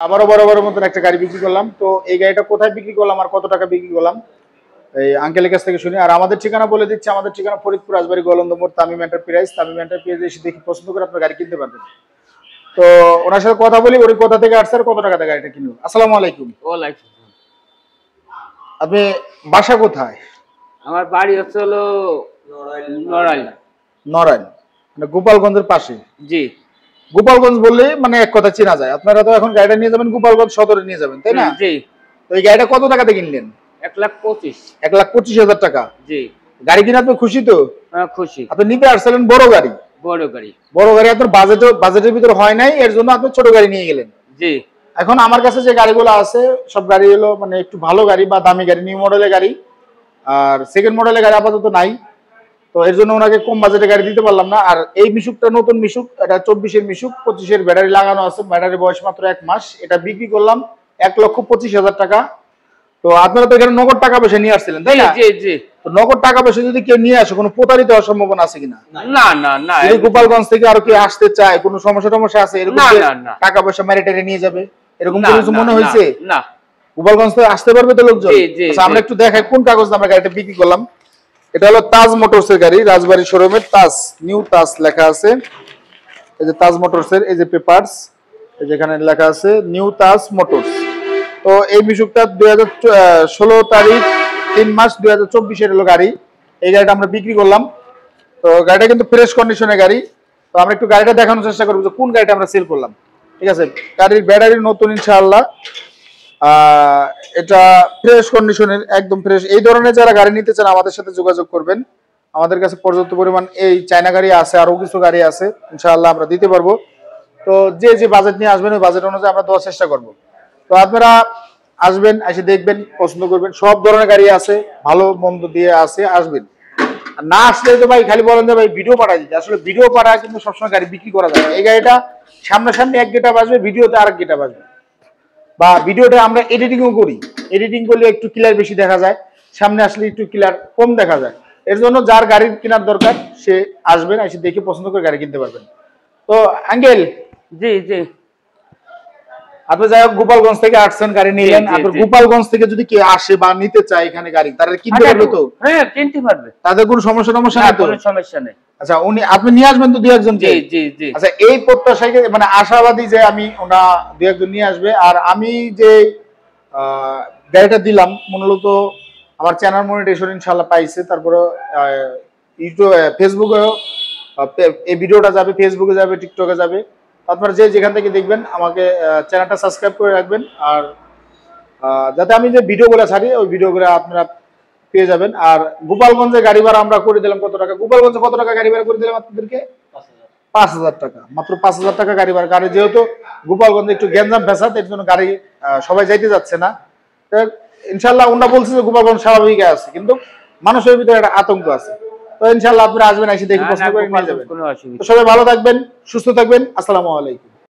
আবারও বরাবরের মতন একটা গাড়ি বিক্রি করলাম। তো এই গাড়িটা কোথায় বিক্রি করলাম আর কত টাকা বিক্রি করলাম এই আঙ্কেলের কাছ থেকে শুনি। আর আমাদের ঠিকানা বলে দিচ্ছি, আমাদের ঠিকানা ফরিদপুর রাজবাড়ী গোয়ালন্দ মোড়, তামিম এন্টারপ্রাইজ। তামিম এন্টারপ্রাইজ এসে দেখি পছন্দ করে আপনার গাড়ি কিনতে পারবেন। তো ওনার সাথে কথা বলি, ওর কোথা থেকে আসছে আর কত টাকাতে গাড়িটা কিনবো। আসসালামু আলাইকুম। ওয়ালাইকুম। আপনি বাসা কোথায়? আমার বাড়ি হচ্ছে হলো নড়াইল। নড়াইল মানে গোপালগঞ্জের পাশে? জি। গোপালগঞ্জ বললে মানে এক কথা চেনা যায়। আপনারা তো এখন গাড়িটা নিয়ে যাবেন গোপালগঞ্জ সদরে নিয়ে যাবেন, তাই না? জি। তো এই গাড়িটা কত টাকাতে কিনলেন? 1,25,000। 1,25,000 টাকা। জি। গাড়ি কিনে আপনি খুশি তো? হ্যাঁ খুশি। আপনি নিতে আসছিলেন বড় গাড়ি? বড় গাড়ি। বড় গাড়ি আপনার বাজেটের ভিতরে হয় নাই, এর জন্য আপনি ছোট গাড়ি নিয়ে গেলেন। জি। এখন আমার কাছে যে গাড়িগুলো আছে সব গাড়ি হলো মানে একটু ভালো গাড়ি বা দামি গাড়ি, নিউ মডেলের গাড়ি। আর সেকেন্ড মডেলের গাড়ি আপাতত নাই, তো এর জন্য ওনাকে কম বাজেটে গাড়ি দিতে পারলাম না। আর এই মিশুকটা নতুন মিশুক, এটা 24-এর মিশুক, 25-এর ব্যাটারি লাগানো আছে, ব্যাটারি বয়স মাত্র 1 মাস। এটা বিক্রি করলাম 1,25,000 টাকা। তো আপনারা তো এখানে নগদ টাকা পয়সা নিয়ে আসছিলেন, তাই না? জি জি। তো নগদ টাকা পয়সা যদি কেউ নিয়ে আসে কোনো প্রতারিত হওয়ার সম্ভাবনা আছে কিনা? না না না। যদি গোপালগঞ্জ থেকে আরো কেউ আসতে চায়, কোনো সমস্যা আছে এরকম টাকা পয়সা মেরে নিয়ে যাবে এরকম কিছু মনে হয়েছে? না। গোপালগঞ্জ থেকে আসতে পারবে তো লোকজন? আচ্ছা আমরা একটু দেখাই কোন কাগজ আমরা গাড়িটা বিক্রি করলাম। এটা হলো তাজ মোটরস এর গাড়ি, রাজবাড়ী শোরুমের তাজ, নিউ তাজ লেখা আছে। এই যে তাজ মোটরস এর এই যে পেপারস, এই যেখানে লেখা আছে নিউ তাজ মোটরস। তো এই মিশুকটা 2016 তারিখ 3 মাস 2024-এর হলো গাড়ি। এই গাড়িটা আমরা বিক্রি করলাম। তো গাড়িটা কিন্তু ফ্রেশ কন্ডিশনের গাড়ি। তো আমরা একটু গাড়িটা দেখানোর চেষ্টা করবো যে কোন গাড়িটা আমরা সেল করলাম। ঠিক আছে, গাড়ির ব্যাটারি নতুন ইনশাআল্লাহ। এটা ফ্রেশ কন্ডিশনের, একদম ফ্রেশ। এই ধরনের যারা গাড়ি নিতে চান আমাদের সাথে যোগাযোগ করবেন। আমাদের কাছে পর্যাপ্ত পরিমাণ এই চায়না গাড়ি আছে, আরো কিছু গাড়ি আছে, ইনশাআল্লাহ আমরা দিতে পারবো। তো যে বাজেট নিয়ে আসবেন ওই বাজেট অনুযায়ী আমরা দেওয়ার চেষ্টা করব। তো আপনারা আসবেন, এসে দেখবেন, পছন্দ করবেন। সব ধরনের গাড়ি আছে, ভালো মন্দ দিয়ে আছে, আসবেন। আর না আসলে তো ভাই খালি বলেন যে ভাই ভিডিও পাঠাই দিতে, আসলে ভিডিও পাঠায় কিন্তু সবসময় গাড়ি বিক্রি করা যায় না। এই গাড়িটা সামনাসামনি এক গেটা বাজবে, ভিডিওতে আরেক গেটা বাজবে। বা ভিডিওটা আমরা এডিটিংও করি, এডিটিং করলে একটু ক্লিয়ার বেশি দেখা যায়, সামনে আসলে একটু ক্লিয়ার কম দেখা যায়। এর জন্য যার গাড়ি কেনার দরকার সে আসবেন, এসে দেখে পছন্দ করে গাড়ি কিনতে পারবেন। তো আঙ্কেল। জি জি। আপনি যাই হোক গোপালগঞ্জ থেকে আসছেন, গাড়ি নিলেন। আপনার গোপালগঞ্জ থেকে যদি কেউ আসে বা নিতে চায় এখানে গাড়ি, তারা কিনতে পারবে তো? হ্যাঁ কিনতে পারবে, তাদের কোনো সমস্যা নেই তো? কোনো সমস্যা নেই। আচ্ছা আপনি নিয়ে আসবেন তো 2-1 জন? জি জি জি। আচ্ছা এই প্রত্যাশায় মানে আশাবাদী যে আমি ওনা 2-1 জন নিয়ে আসবে। আর আমি যে গাড়িটা দিলাম মূলত আমার চ্যানেল মনিটাইজেশন ইনশাআল্লাহ পাইছে। তারপরে ইউটিউব, ফেসবুকে এই ভিডিওটা যাবে, ফেসবুকে যাবে, টিকটকে যাবে। আপনারা যেখান থেকে দেখবেন আমাকে চ্যানেলটা সাবস্ক্রাইব করে রাখবেন। আর যাতে আমি যে ভিডিওগুলো ছাড়ি ওই ভিডিওগুলো আপনারা পেয়ে যাবেন। আর গোপালগঞ্জে গাড়ি ভাড়া আমরা করে দিলাম কত টাকা? গোপালগঞ্জে কত টাকা গাড়ি ভাড়া করে দিলাম আপনাদেরকে? 5,000 টাকা, মাত্র 5,000 টাকা গাড়ি ভাড়া। গাড়ি যেহেতু গোপালগঞ্জে একটু গ্যাঞ্জাম ফ্যাসাদ, এর জন্য গাড়ি সবাই যাইতে যাচ্ছে না। ইনশাল্লাহ ওনারা বলছে যে গোপালগঞ্জ স্বাভাবিক আছে, কিন্তু মানুষের ভিতরে একটা আতঙ্ক আছে। তো ইনশাল্লাহ আপনারা আসবেন, এসে দেখে পছন্দ করে নিয়ে যাবেন। সবাই ভালো থাকবেন, সুস্থ থাকবেন। আসসালামু আলাইকুম।